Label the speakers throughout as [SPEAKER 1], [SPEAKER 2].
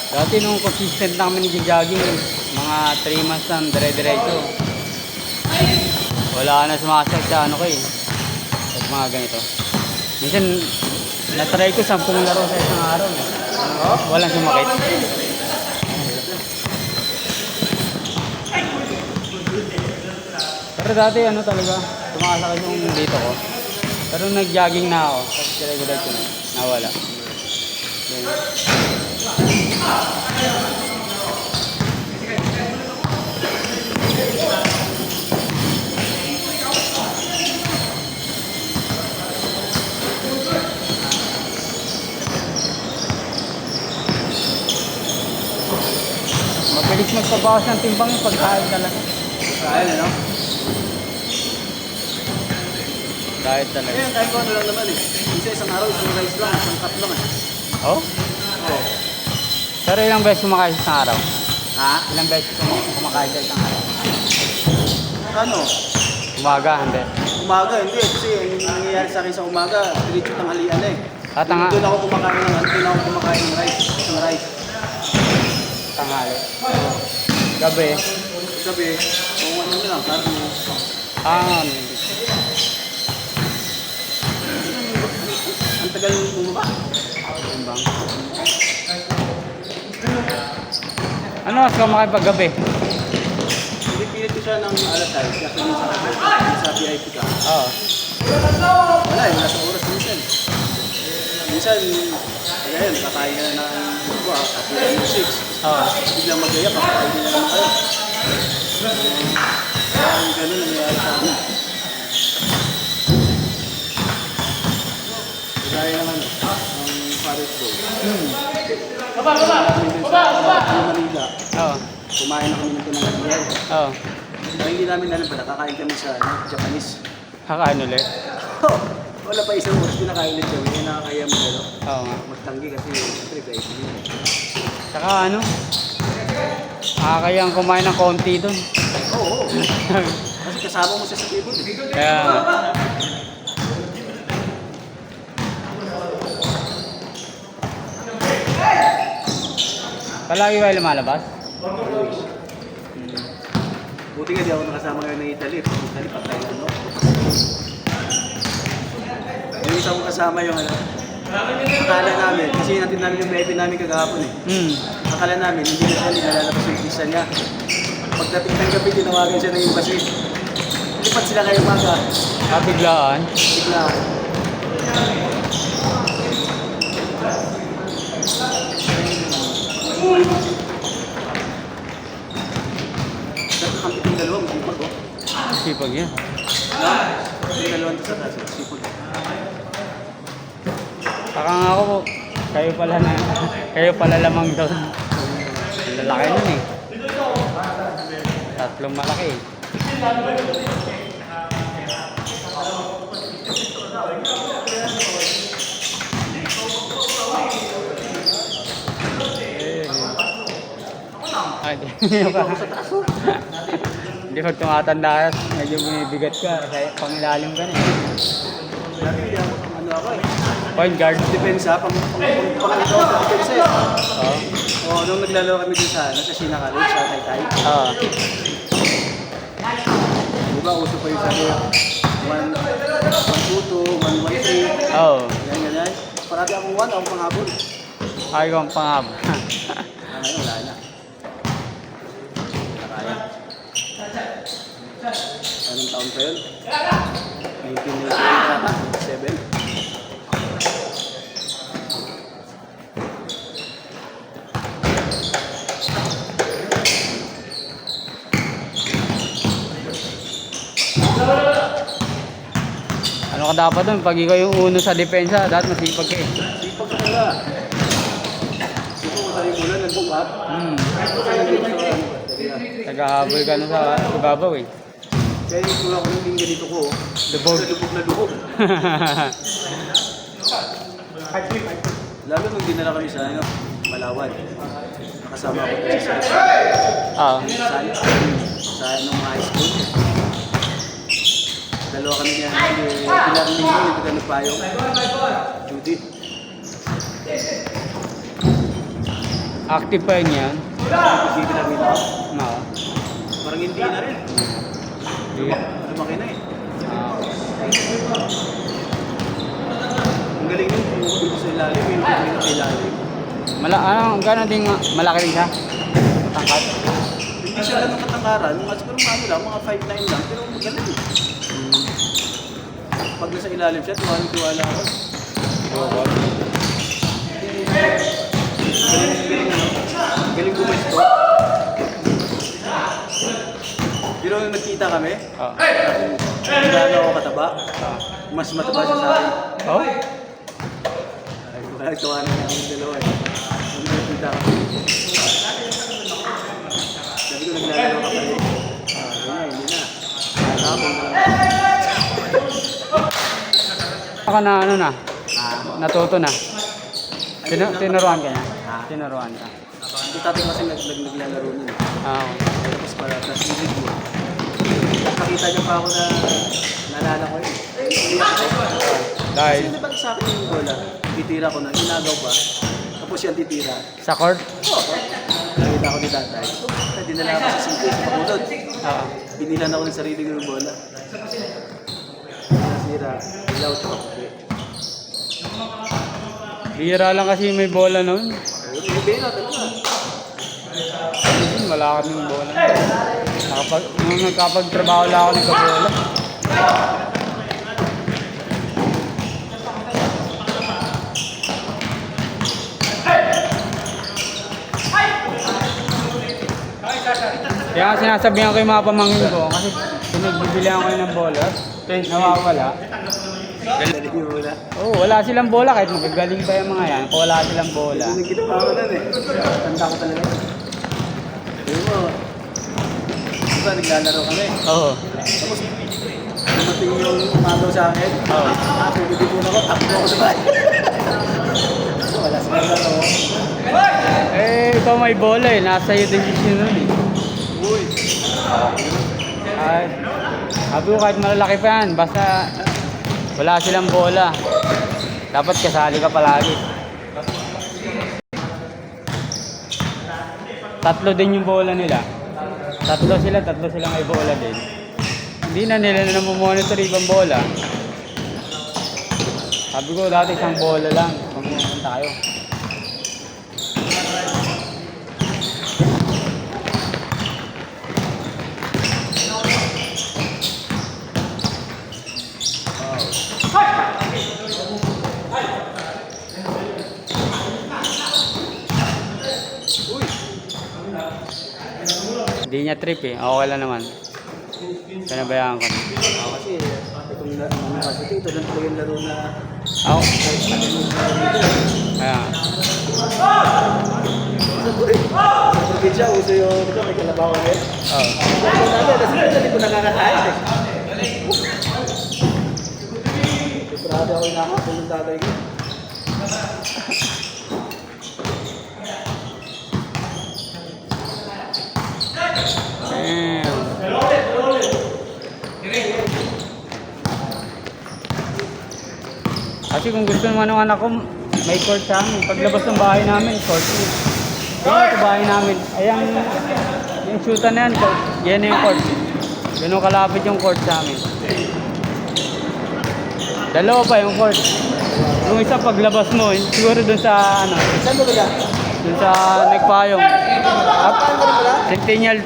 [SPEAKER 1] Dati nung consistent na kami nag-jogging, mga 3 months na dire-diretso. Wala na sumasag sa ano ko eh. Pag mga ganito. Minsan, natry ko 10 laro sa isang araw. Eh. Walang sumakit. Pero dati ano talaga, tumakasakit yung dito ko. Pero nag-jogging na ako. Tapos dire-diretso na. Nawala. Yan. Mabilis magpabawas ng timbang yung pagkain talaga.
[SPEAKER 2] Kaya ano?
[SPEAKER 1] Diet talaga.
[SPEAKER 2] Ngayon, kahit ko ano lang naman eh. Isang araw, isang rice lang, isang cup lang eh.
[SPEAKER 1] Oh?
[SPEAKER 2] Oo.
[SPEAKER 1] Pero ilang beses kumakain sa isang araw?
[SPEAKER 2] Ha?
[SPEAKER 1] Ilang beses kumakain sa isang araw?
[SPEAKER 2] Ano?
[SPEAKER 1] Umaga, hindi.
[SPEAKER 2] Umaga, hindi. Kasi yung nangyayari sa akin sa umaga, diretso tanghalian eh. Doon ako kumakain ng rice. Isang rice.
[SPEAKER 1] Tanghali. Gabi.
[SPEAKER 2] Sabi, kung ano na lang, sabi mo. Ang tagal bumaba.
[SPEAKER 1] Timbang. Ano mas kumakain pag gabi?
[SPEAKER 2] Pinipilit ko siya ng alatay. Kasi sa VIP ka.
[SPEAKER 1] Oo.
[SPEAKER 2] Wala eh, wala sa oras minsan. Minsan, kaya yun, kakain ka na ng buwa, kasi 6.
[SPEAKER 1] Oo.
[SPEAKER 2] Biglang magaya, pakakain na naman kayo. Ang ganun nangyayari sa amin. Kaya naman, ang Paris Bowl. Manila,
[SPEAKER 1] Oo.
[SPEAKER 2] kumain na kami nito ng Manila.
[SPEAKER 1] Oo.
[SPEAKER 2] Kaya hindi namin alam pala, kakain kami sa Japanese.
[SPEAKER 1] Kakain ulit?
[SPEAKER 2] Wala pa isang oras, pinakain ulit kami. Kaya nakakaya mo gano'n.
[SPEAKER 1] Oo nga.
[SPEAKER 2] Magtanggi kasi, siyempre, guys.
[SPEAKER 1] Saka ano? Nakakayang kumain ng konti dun.
[SPEAKER 2] Oo. Kasi kasama mo siya sa table.
[SPEAKER 1] Kaya palagi ba lumalabas?
[SPEAKER 2] Buti nga di ako nakasama ngayon ng Italy. Italy pa tayo, no? Yung isa kong kasama yung ano. Akala namin, kasi natin namin yung VIP namin kagahapon eh. Akala namin, hindi na siya nilalabas yung visa niya. Pagdating ng gabi, tinawagan siya ng embassy. Lipat sila kayo maga.
[SPEAKER 1] Biglaan.
[SPEAKER 2] Bigla. Ang pitong dalawa, masipag ko.
[SPEAKER 1] Sipag yan.
[SPEAKER 2] Yung dalawang to sa taas, masipag.
[SPEAKER 1] Saka nga ako, kayo pala lamang doon. Lalaki nun eh. Tatlong malaki eh. Ay, hindi pag tumatanda, medyo bumibigat ka, kasi pangilalim ka na eh.
[SPEAKER 2] Dati hindi ako, ano ako eh.
[SPEAKER 1] Point guard.
[SPEAKER 2] Depensa, pang-ito ako sa depensa eh.
[SPEAKER 1] Oo.
[SPEAKER 2] Oo, nung naglalaro kami dun sa Sina College, sa Taytay.
[SPEAKER 1] Oo.
[SPEAKER 2] Diba, uso pa yung sabi, 1-2-2, 1-1-3.
[SPEAKER 1] Oo.
[SPEAKER 2] Ganyan. Parati akong 1, akong panghabol.
[SPEAKER 1] Ayaw ang pangabo.
[SPEAKER 2] Ngayon, wala na. Nakaya. Anong taon pa yun? 1997.
[SPEAKER 1] Ano ka dapat doon? Pag ikaw yung uno sa depensa, dapat masipag ka eh.
[SPEAKER 2] Sipag ka nila. Sipag mo tayo muna, nag-book up.
[SPEAKER 1] Nag-ahabol ka na sa ibabaw eh.
[SPEAKER 2] Kaya yung tulak ko nung ganito ko,
[SPEAKER 1] Lubog.
[SPEAKER 2] lubog na lubog. Lalo nung dinala kami sa ano, Malawan. Nakasama ko kasi sa
[SPEAKER 1] Oo.
[SPEAKER 2] nung high school. Dalawa kami niya, pinarinig ko yung taga Payong, Judy.
[SPEAKER 1] Active pa yun yan.
[SPEAKER 2] Hindi na rin ako.
[SPEAKER 1] No.
[SPEAKER 2] Parang hindi na rin. Lumaki na eh. Ang galing yun, dito sa ilalim, yung dito sa ilalim.
[SPEAKER 1] Gano'n din malaki din siya? Matangkad?
[SPEAKER 2] Hindi siya ganun katangkaran, siguro ano lang, mga 5'9 lang, pero magaling. Pag nasa ilalim siya, tuwala ako. Galing gumasto. Pero nung nagkita kami, kung gaano ako kataba, mas mataba siya sa akin.
[SPEAKER 1] Oh?
[SPEAKER 2] Ay, tuwa na namin dalawa eh. Nung nagkita kami. Sabi ko, naglalaro ka pa rin. Hindi na. Nakakabong na lang.
[SPEAKER 1] Baka na ano na? Natuto na? Tinuruan ka niya? Tinuruan ka?
[SPEAKER 2] Yung tatay kasi naglalaro niya.
[SPEAKER 1] Oo.
[SPEAKER 2] Tapos para tapos yung mo. Nakita niya pa ako na naalala ko yun.
[SPEAKER 1] Dahil?
[SPEAKER 2] Kasi nabag sa akin yung bola. Titira ko na, inagaw pa. Tapos yan titira.
[SPEAKER 1] Sa court?
[SPEAKER 2] Oo. Nakita ko ni tatay. Dinala ako sa simple sa pakulod.
[SPEAKER 1] Oo.
[SPEAKER 2] Binilan ako ng sarili ko ng bola. Nasira. Ilaw ito.
[SPEAKER 1] Bihira lang kasi may bola nun.
[SPEAKER 2] Bihira talaga.
[SPEAKER 1] Wala kaming bola. Nung nagkapagtrabaho lang ako nagka-bola. Kaya nga sinasabihan ko yung mga pamangkin ko kasi pinagbibilihan ko yun ng bola. Nawawala.
[SPEAKER 2] Galing yung bola.
[SPEAKER 1] Oo, wala silang bola kahit magagaling pa yung mga yan. Kung wala silang bola.
[SPEAKER 2] Yung ginawa ko nun eh. Tanda ko talaga. Sabi mo, diba naglalaro kami?
[SPEAKER 1] Oo.
[SPEAKER 2] Tapos, dumating yung umagaw sa akin.
[SPEAKER 1] Oo.
[SPEAKER 2] Pumipipon ako, takbo ako sa bahay. Wala sa laro.
[SPEAKER 1] Eh, ikaw may bola eh. Nasa iyo decision nun eh.
[SPEAKER 2] Uy.
[SPEAKER 1] Ay, sabi ko kahit malalaki pa yan, basta wala silang bola. Dapat kasali ka palagi. Tatlo din yung bola nila. Tatlo sila may bola din. Hindi na nila na monitor ibang bola. Sabi ko dati isang bola lang. Pumunta kayo. Hindi niya trip eh. Okay lang naman. Pinabayaan ko.
[SPEAKER 2] Kasi, itong university, ito lang talaga yung laro na
[SPEAKER 1] Ako.
[SPEAKER 2] kahit ano yung
[SPEAKER 1] Kaya.
[SPEAKER 2] sa probinsya, uso yung ito, may kalabaw kami.
[SPEAKER 1] Oo.
[SPEAKER 2] Kasi hindi ko nakakakain eh. Grabe ako inakapon ng tatay ko.
[SPEAKER 1] Damn. Kasi kung gusto naman ng anak ko, may court sa amin. Paglabas ng bahay namin, court yun. Yan sa bahay namin. Ayan, yung shootan na yan, court. Yan na yung court. Ganun kalapit yung court sa amin. Dalawa pa yung court. Yung isa paglabas mo, siguro dun sa ano,
[SPEAKER 2] Saan ba ba?
[SPEAKER 1] dun sa Nagpayong. Centennial 2.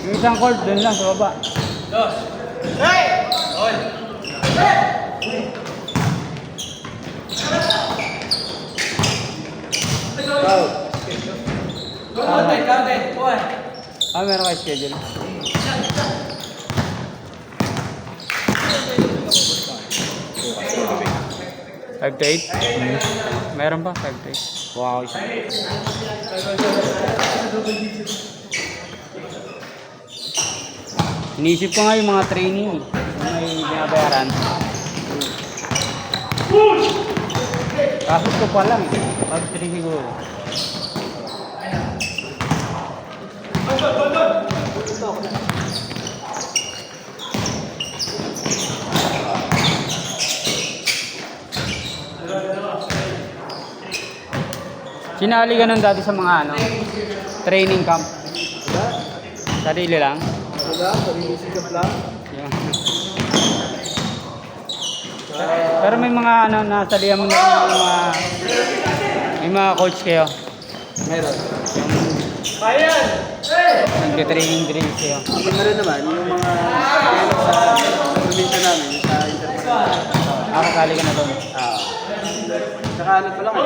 [SPEAKER 1] Yung isang court dun lang sa baba. Meron kayo schedule. Five to 8? Meron ba? 5 to 8? Wow, isa. Inisip ko nga yung mga training na may binabayaran. Kasos ko pa lang eh. Pag 3 siguro. Sinali ka nun dati sa mga ano, training camp.
[SPEAKER 2] Wala.
[SPEAKER 1] Sarili lang.
[SPEAKER 2] Wala, sarili sikap lang.
[SPEAKER 1] Yeah. Pero may mga ano, nasalihan mo na yung mga, may mga coach kayo.
[SPEAKER 2] Meron.
[SPEAKER 1] Nagtitraining drills kayo.
[SPEAKER 2] Ang ganda rin naman, yung mga kailan sa probinsya namin, sa Interpark.
[SPEAKER 1] Kasali ka na doon.
[SPEAKER 2] Saka ano pa lang,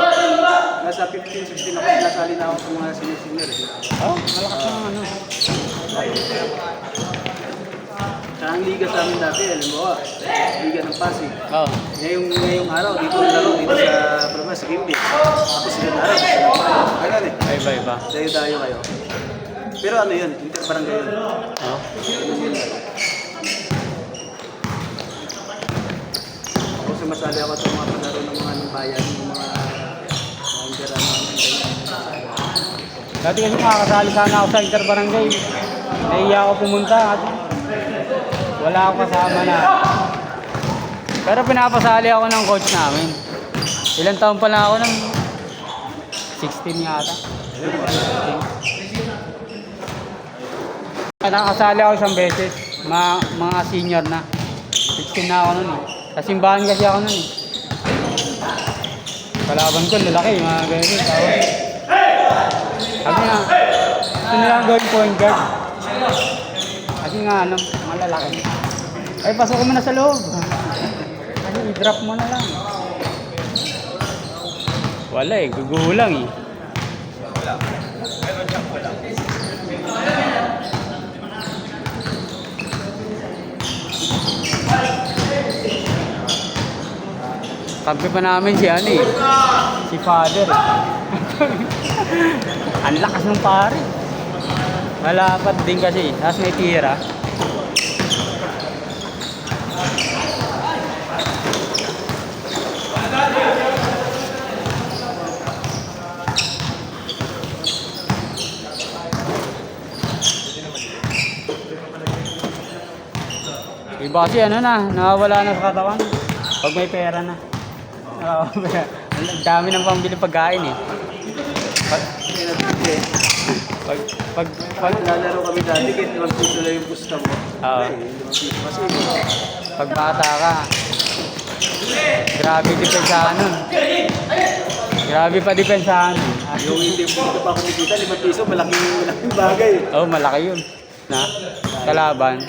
[SPEAKER 2] nasa 15-16 ako, nasali na ako sa mga senior-senior.
[SPEAKER 1] Oh, malakas yung ano.
[SPEAKER 2] Saka ang liga sa amin dati, alam mo ba, liga ng Pasig.
[SPEAKER 1] Oh.
[SPEAKER 2] Ngayong araw, dito nalaro, dito sa Province, sa Gimbi. Tapos ngayong araw, sa Nagpala. Ganun eh.
[SPEAKER 1] Iba-iba.
[SPEAKER 2] Dayo-dayo kayo. Pero ano yun, interbarangay yun.
[SPEAKER 1] Oh.
[SPEAKER 2] Ganun yun. Ako sumasali ako sa mga palaro ng mga ng bayan, ng mga interano namin.
[SPEAKER 1] Dati kasi makakasali sana ako sa interbarangay. Nahiya ako pumunta kasi wala ako kasama na. Pero pinapasali ako ng coach namin. Ilang taon pa lang ako ng 16 yata. 16. Nakasali ako isang beses. Mga senior na. 16 na ako nun eh. Sa simbahan kasi ako nun eh. Kalaban ko, lalaki, mga ganyan. Sabi nga, gusto nilang gawin point guard. Kasi nga, ano, malalaki. Ay, pasok mo na sa loob. Kasi i-drop mo na lang. Wala eh, gugulang eh. Kampi pa namin si ano eh. Si father eh. Ang lakas ng pare. Malapat din kasi. Tapos may tira. Iba kasi ano na, nawawala na sa katawan. Pag may pera na. Ang dami ng pambili pagkain eh. Pag
[SPEAKER 2] lalaro kami dati, kahit 5 piso lang yung pusta mo.
[SPEAKER 1] Oo.
[SPEAKER 2] Ay, 5 piso kasi.
[SPEAKER 1] Pag bata ka, grabe depensahan nun. Grabe pa depensahan.
[SPEAKER 2] Yung hindi ka pa kumikita, 5 piso, malaking bagay.
[SPEAKER 1] Oo, malaki yun. Na, kalaban.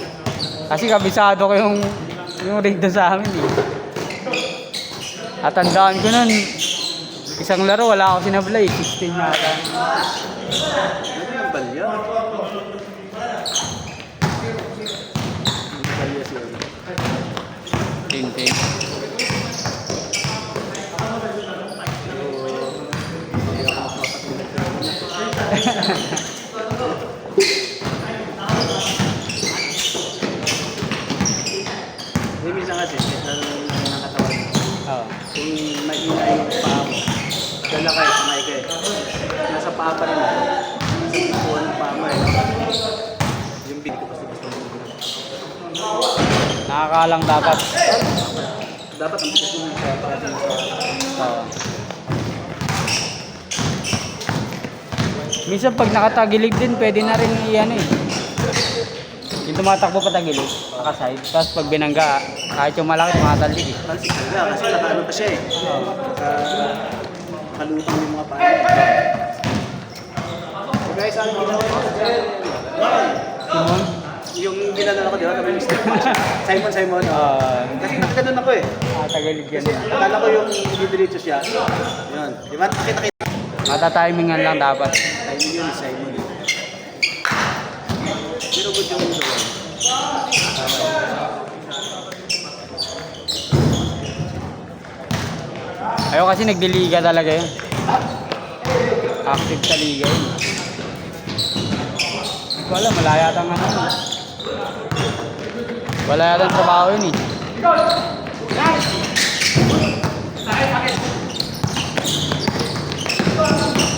[SPEAKER 1] Kasi kabisado ko yung rig doon sa amin eh. At tandaan ko nun, isang laro wala ako sinablay, 16 yata.
[SPEAKER 2] Ano yung balya? Yung balya siya.
[SPEAKER 1] Tintin.
[SPEAKER 2] Hindi minsan kasi, lalo ng katawan mo.
[SPEAKER 1] Oo.
[SPEAKER 2] Kung mahina yung paa mo, dala kayo, sumay kayo. Nasa paa pa rin. Nasa pituan ng paa mo eh. Yung big ko basta-basta mo.
[SPEAKER 1] Nakakalang dapat.
[SPEAKER 2] Dapat ang bigas mo sa paa mo.
[SPEAKER 1] Oo. Minsan pag nakatagilig din, pwede na rin iyan eh. Yung tumatakbo pa tagilid, nakaside. Tapos pag binangga, kahit yung malaki, tumatalig eh.
[SPEAKER 2] Pansin ka nga, kasi nakaano pa siya eh.
[SPEAKER 1] Oo.
[SPEAKER 2] Kalutang yung mga paa. So guys, ano ginawa ko?
[SPEAKER 1] Simon?
[SPEAKER 2] Yung ginano ko, di ba? Kami Mr. Simon. Kasi nakaganoon ako eh.
[SPEAKER 1] Nakatagilig yan.
[SPEAKER 2] Kasi akala ko yung didiretso siya. Yun. Di ba? Nakita-kita.
[SPEAKER 1] Matatimingan lang dapat.
[SPEAKER 2] Timing yun, Simon. Pero good yung ito.
[SPEAKER 1] Ayaw kasi nagdiliga talaga yun. Active sa liga yun. Wala, malaya yatang ano. Wala yatang trabaho yun eh.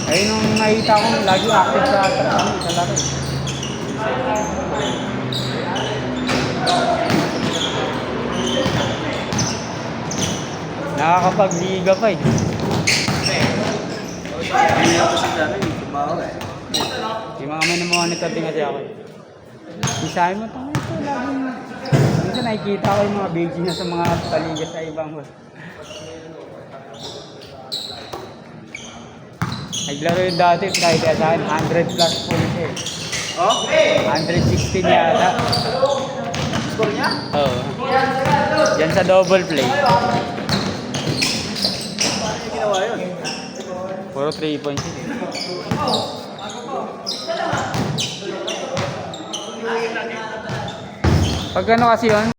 [SPEAKER 1] Ayun nung nakita ko, lagi active sa laro. Nakakapagliga pa eh.
[SPEAKER 2] Hindi ako kasi sa akin, tumawa eh.
[SPEAKER 1] Yung mga monitor din kasi ako. Isahin mo ito. Ito laging... Minsan nakikita ko yung mga video niya sa mga paligid sa ibang... Naglaro yung dati, kahit sa akin, 100 plus points eh.
[SPEAKER 2] Oh?
[SPEAKER 1] 116 yata.
[SPEAKER 2] Score niya?
[SPEAKER 1] Oo. Yan sa double play.
[SPEAKER 2] Paano niya ginawa yun?
[SPEAKER 1] Puro 3 points. Pag ano kasi yun,